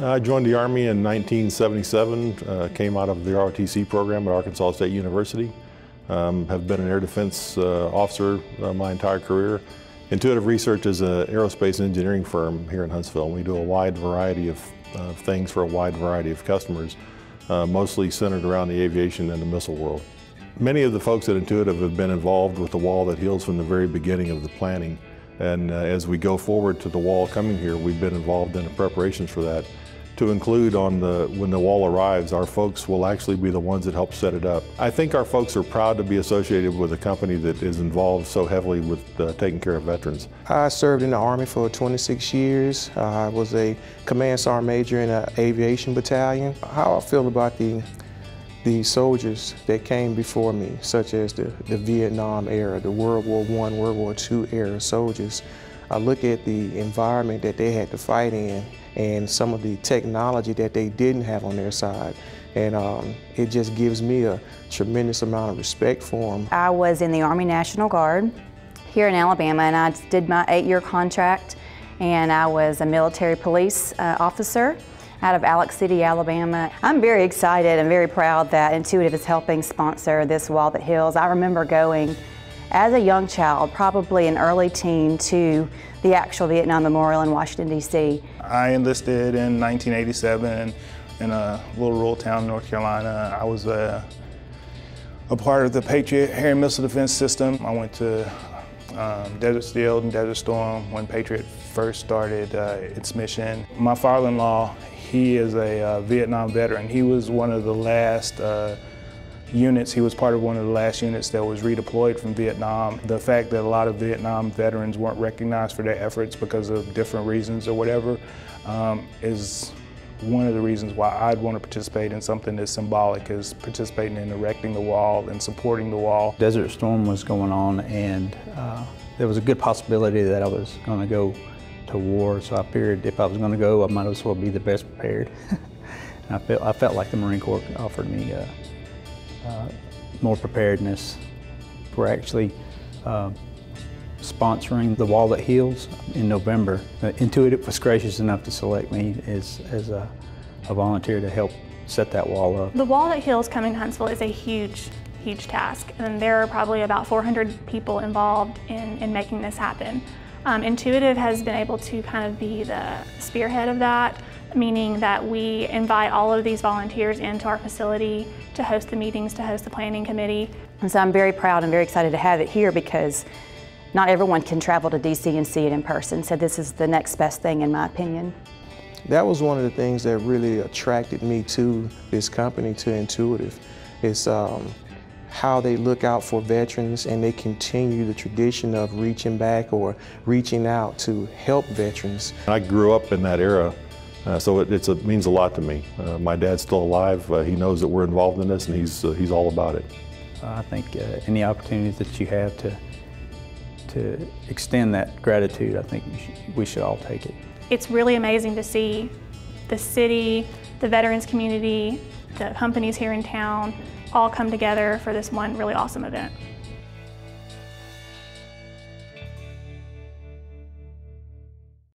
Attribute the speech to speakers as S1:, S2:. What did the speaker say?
S1: I joined the Army in 1977, came out of the ROTC program at Arkansas State University. Have been an air defense officer my entire career. Intuitive Research is an aerospace engineering firm here in Huntsville, and we do a wide variety of things for a wide variety of customers, mostly centered around the aviation and the missile world. Many of the folks at Intuitive have been involved with the wall that heals from the very beginning of the planning. And as we go forward to the wall coming here, we've been involved in the preparations for that. To include when the wall arrives, our folks will actually be the ones that help set it up. I think our folks are proud to be associated with a company that is involved so heavily with taking care of veterans.
S2: I served in the Army for 26 years. I was a Command Sergeant Major in an aviation battalion. How I feel about the soldiers that came before me, such as the Vietnam era, the World War I, World War II era soldiers. I look at the environment that they had to fight in and some of the technology that they didn't have on their side. And it just gives me a tremendous amount of respect for them.
S3: I was in the Army National Guard here in Alabama, and I did my 8-year contract, and I was a military police officer out of Alex City, Alabama. I'm very excited and very proud that Intuitive is helping sponsor this wall that heals. I remember going as a young child, probably an early teen, to the actual Vietnam Memorial in Washington, D.C.
S4: I enlisted in 1987 in a little rural town in North Carolina. I was a part of the Patriot Air and Missile Defense System. I went to Desert Shield and Desert Storm when Patriot first started its mission. My father-in-law, he is a Vietnam veteran. He was one of the last units. He was part of one of the last units that was redeployed from Vietnam. The fact that a lot of Vietnam veterans weren't recognized for their efforts because of different reasons or whatever is one of the reasons why I'd want to participate in something that's symbolic, is participating in erecting the wall and supporting the wall.
S5: Desert Storm was going on, and there was a good possibility that I was going to go to war, so I figured if I was going to go, I might as well be the best prepared. And I felt like the Marine Corps offered me more preparedness. We're actually sponsoring the Wall That Heals in November. Intuitive was gracious enough to select me as a volunteer to help set that wall up.
S6: The Wall That Heals coming to Huntsville is a huge task, and there are probably about 400 people involved in making this happen. Intuitive has been able to kind of be the spearhead of that, meaning that we invite all of these volunteers into our facility to host the meetings, to host the planning committee.
S3: And so I'm very proud and very excited to have it here, because not everyone can travel to DC and see it in person. So this is the next best thing, in my opinion.
S2: That was one of the things that really attracted me to this company, to Intuitive. It's how they look out for veterans, and they continue the tradition of reaching back or reaching out to help veterans.
S1: I grew up in that era, so it means a lot to me. My dad's still alive. He knows that we're involved in this, and he's all about it.
S5: I think any opportunity that you have to extend that gratitude, I think we should all take it.
S6: It's really amazing to see the city, the veterans community, the companies here in town all come together for this one really awesome event.